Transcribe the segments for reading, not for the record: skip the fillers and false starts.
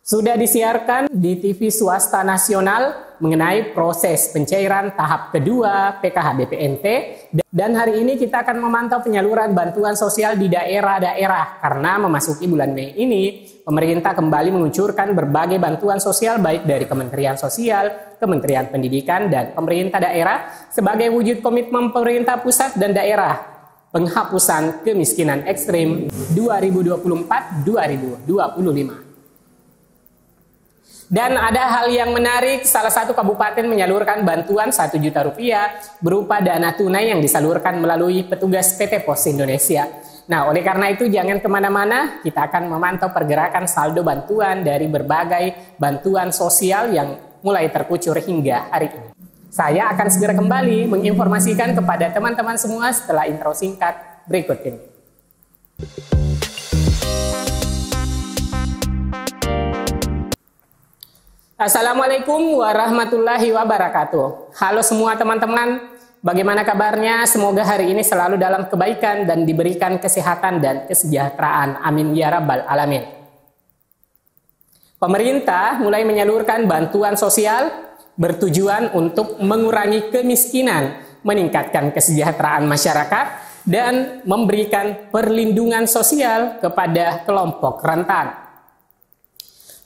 Sudah disiarkan di TV swasta nasional mengenai proses pencairan tahap kedua PKH BPNT, dan hari ini kita akan memantau penyaluran bantuan sosial di daerah-daerah. Karena memasuki bulan Mei ini, pemerintah kembali menguncurkan berbagai bantuan sosial baik dari Kementerian Sosial, Kementerian Pendidikan, dan pemerintah daerah sebagai wujud komitmen pemerintah pusat dan daerah penghapusan kemiskinan ekstrim 2024-2025. Dan ada hal yang menarik, salah satu kabupaten menyalurkan bantuan 1 juta rupiah berupa dana tunai yang disalurkan melalui petugas PT Pos Indonesia. Nah, oleh karena itu jangan kemana-mana, kita akan memantau pergerakan saldo bantuan dari berbagai bantuan sosial yang mulai terkucur hingga hari ini. Saya akan segera kembali menginformasikan kepada teman-teman semua setelah intro singkat berikut ini. Assalamualaikum warahmatullahi wabarakatuh. Halo semua teman-teman, bagaimana kabarnya? Semoga hari ini selalu dalam kebaikan dan diberikan kesehatan dan kesejahteraan. Amin ya rabbal alamin. Pemerintah mulai menyalurkan bantuan sosial bertujuan untuk mengurangi kemiskinan, meningkatkan kesejahteraan masyarakat, dan memberikan perlindungan sosial kepada kelompok rentan.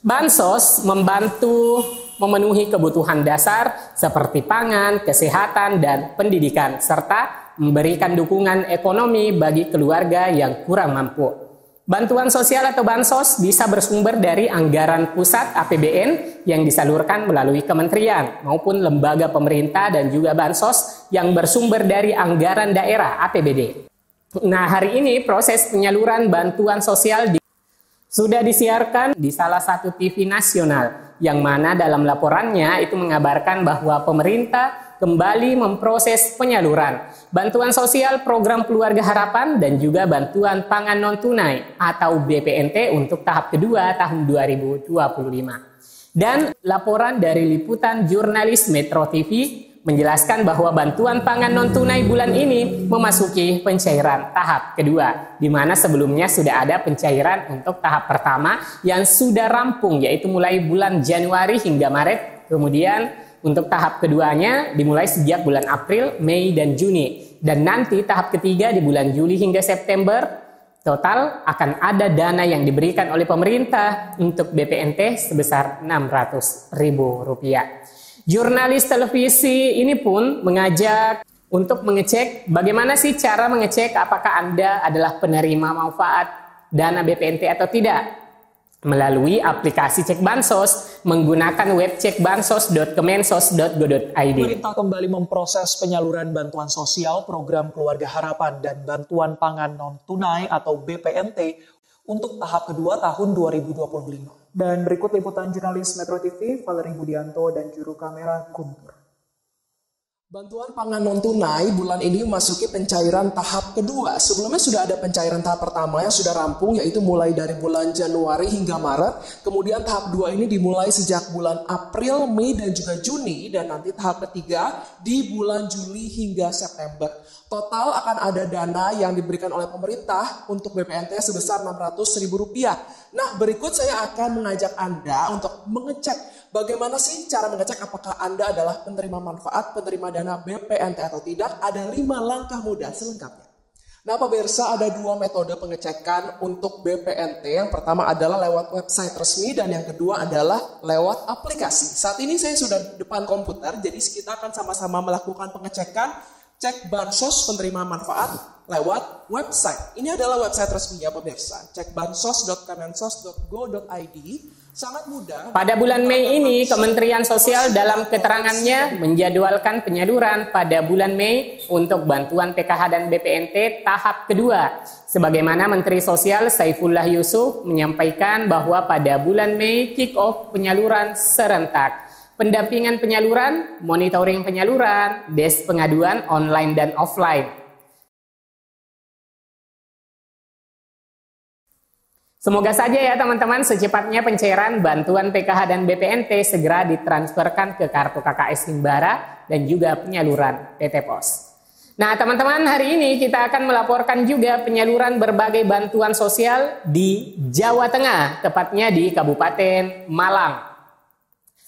Bansos membantu memenuhi kebutuhan dasar seperti pangan, kesehatan, dan pendidikan, serta memberikan dukungan ekonomi bagi keluarga yang kurang mampu. Bantuan sosial atau bansos bisa bersumber dari anggaran pusat APBN yang disalurkan melalui kementerian maupun lembaga pemerintah, dan juga bansos yang bersumber dari anggaran daerah APBD. Nah, hari ini proses penyaluran bantuan sosial sudah disiarkan di salah satu TV nasional, yang mana dalam laporannya itu mengabarkan bahwa pemerintah kembali memproses penyaluran bantuan sosial program Keluarga Harapan dan juga bantuan pangan non-tunai atau BPNT untuk tahap kedua tahun 2025. Dan laporan dari liputan jurnalis Metro TV menjelaskan bahwa bantuan pangan non-tunai bulan ini memasuki pencairan tahap kedua, di mana sebelumnya sudah ada pencairan untuk tahap pertama yang sudah rampung, yaitu mulai bulan Januari hingga Maret. Kemudian untuk tahap keduanya dimulai sejak bulan April, Mei, dan Juni. Dan nanti tahap ketiga di bulan Juli hingga September. Total akan ada dana yang diberikan oleh pemerintah untuk BPNT sebesar Rp600.000. Jurnalis televisi ini pun mengajak untuk mengecek bagaimana sih cara mengecek apakah Anda adalah penerima manfaat dana BPNT atau tidak. Melalui aplikasi Cek Bansos menggunakan web cekbansos.kemensos.go.id. Pemerintah kembali memproses penyaluran bantuan sosial program Keluarga Harapan dan bantuan pangan non-tunai atau BPNT untuk tahap kedua tahun 2025. Dan berikut liputan jurnalis Metro TV, Valery Budianto, dan juru kamera Guntur. Bantuan pangan non-tunai bulan ini memasuki pencairan tahap kedua. Sebelumnya sudah ada pencairan tahap pertama yang sudah rampung, yaitu mulai dari bulan Januari hingga Maret. Kemudian tahap 2 ini dimulai sejak bulan April, Mei, dan juga Juni. Dan nanti tahap ketiga di bulan Juli hingga September. Total akan ada dana yang diberikan oleh pemerintah untuk BPNT sebesar Rp600.000. Nah, berikut saya akan mengajak Anda untuk mengecek bagaimana sih cara mengecek apakah Anda adalah penerima manfaat, penerima dana BPNT atau tidak. Ada 5 langkah mudah selengkapnya. Nah, pemirsa, ada 2 metode pengecekan untuk BPNT. Yang pertama adalah lewat website resmi dan yang kedua adalah lewat aplikasi. Saat ini saya sudah di depan komputer, jadi kita akan sama-sama melakukan pengecekan Cek Bansos penerima manfaat lewat website. Ini adalah website resminya pemirsa, cekbansos.kemensos.go.id. Sangat mudah. Pada bulan Mei ini, Kementerian Sosial dalam keterangannya menjadwalkan penyaluran pada bulan Mei untuk bantuan PKH dan BPNT tahap kedua. Sebagaimana Menteri Sosial Saifullah Yusuf menyampaikan bahwa pada bulan Mei kick-off penyaluran serentak. Pendampingan penyaluran, monitoring penyaluran, desk pengaduan online dan offline. Semoga saja ya teman-teman secepatnya pencairan bantuan PKH dan BPNT segera ditransferkan ke kartu KKS Himbara dan juga penyaluran PT Pos. Nah, teman-teman, hari ini kita akan melaporkan juga penyaluran berbagai bantuan sosial di Jawa Tengah, tepatnya di Kabupaten Malang.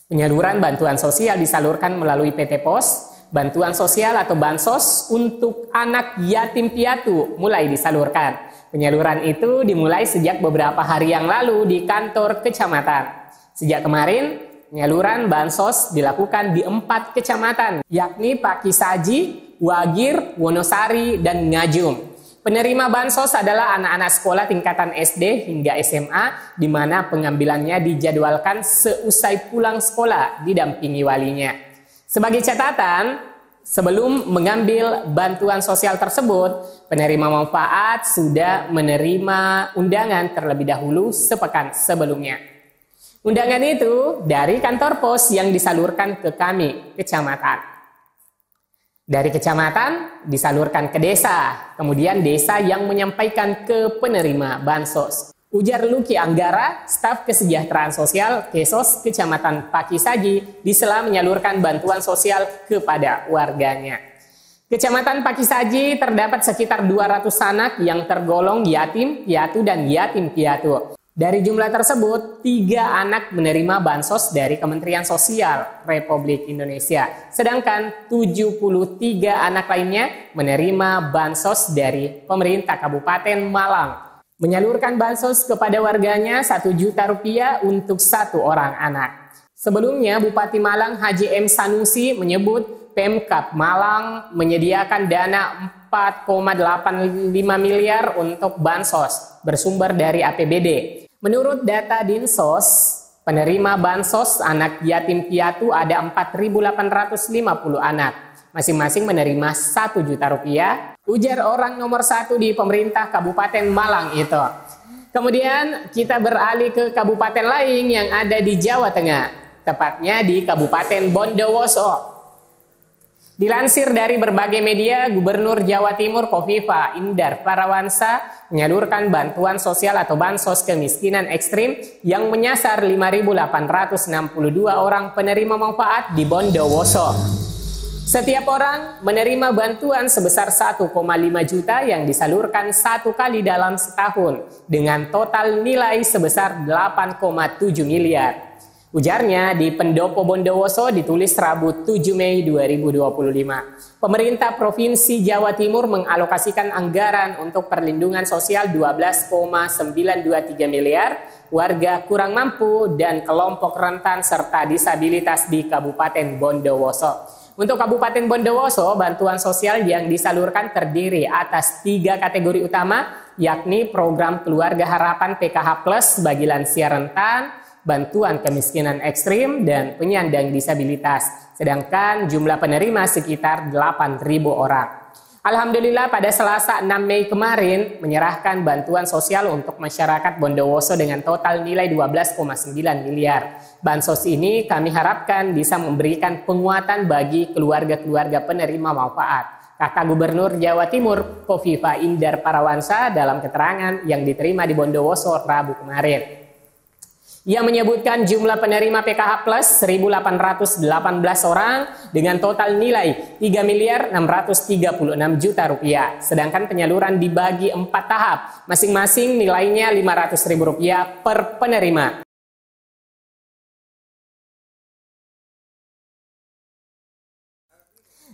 Penyaluran bantuan sosial disalurkan melalui PT Pos. Bantuan sosial atau bansos untuk anak yatim piatu mulai disalurkan. Penyaluran itu dimulai sejak beberapa hari yang lalu di kantor kecamatan. Sejak kemarin, penyaluran bansos dilakukan di 4 kecamatan, yakni Pakisaji, Wagir, Wonosari, dan Ngajum. Penerima bansos adalah anak-anak sekolah tingkatan SD hingga SMA, di mana pengambilannya dijadwalkan seusai pulang sekolah didampingi walinya. Sebagai catatan, sebelum mengambil bantuan sosial tersebut, penerima manfaat sudah menerima undangan terlebih dahulu sepekan sebelumnya. Undangan itu dari kantor pos yang disalurkan ke kami, kecamatan. Dari kecamatan disalurkan ke desa, kemudian desa yang menyampaikan ke penerima bansos. Ujar Luki Anggara, staf kesejahteraan sosial Kesos Kecamatan Pakisaji, di sela menyalurkan bantuan sosial kepada warganya. Kecamatan Pakisaji terdapat sekitar 200 anak yang tergolong yatim, piatu, dan yatim piatu. Dari jumlah tersebut, 3 anak menerima bansos dari Kementerian Sosial Republik Indonesia. Sedangkan 73 anak lainnya menerima bansos dari pemerintah Kabupaten Malang. Menyalurkan bansos kepada warganya Rp1 juta untuk 1 orang anak. Sebelumnya, Bupati Malang Haji M. Sanusi menyebut Pemkab Malang menyediakan dana 4,85 miliar untuk bansos bersumber dari APBD. Menurut data Dinsos, penerima bansos anak yatim piatu ada 4.850 anak. Masing-masing menerima Rp1 juta. Ujar orang nomor 1 di pemerintah Kabupaten Malang itu. Kemudian kita beralih ke kabupaten lain yang ada di Jawa Tengah, tepatnya di Kabupaten Bondowoso. Dilansir dari berbagai media, Gubernur Jawa Timur Kofifa Indar Parawansa menyalurkan bantuan sosial atau bansos kemiskinan ekstrim yang menyasar 5.862 orang penerima manfaat di Bondowoso. Setiap orang menerima bantuan sebesar 1,5 juta yang disalurkan 1 kali dalam setahun dengan total nilai sebesar 8,7 miliar. Ujarnya di Pendopo Bondowoso ditulis Rabu 7 Mei 2025. Pemerintah Provinsi Jawa Timur mengalokasikan anggaran untuk perlindungan sosial 12,923 miliar, warga kurang mampu dan kelompok rentan serta disabilitas di Kabupaten Bondowoso. Untuk Kabupaten Bondowoso, bantuan sosial yang disalurkan terdiri atas 3 kategori utama, yakni program Keluarga Harapan PKH Plus bagi lansia rentan, bantuan kemiskinan ekstrim, dan penyandang disabilitas. Sedangkan jumlah penerima sekitar 8.000 orang. Alhamdulillah pada Selasa 6 Mei kemarin menyerahkan bantuan sosial untuk masyarakat Bondowoso dengan total nilai 12,9 miliar. Bansos ini kami harapkan bisa memberikan penguatan bagi keluarga-keluarga penerima manfaat. Kakak Gubernur Jawa Timur Kofifa Indar Parawansa dalam keterangan yang diterima di Bondowoso Rabu kemarin. Ia menyebutkan jumlah penerima PKH Plus 1.818 orang dengan total nilai 3.636 juta rupiah. Sedangkan penyaluran dibagi 4 tahap, masing-masing nilainya Rp500.000 per penerima.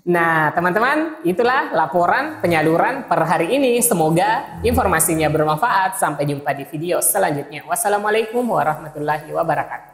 Nah, teman-teman, itulah laporan penyaluran per hari ini. Semoga informasinya bermanfaat. Sampai jumpa di video selanjutnya. Wassalamualaikum warahmatullahi wabarakatuh.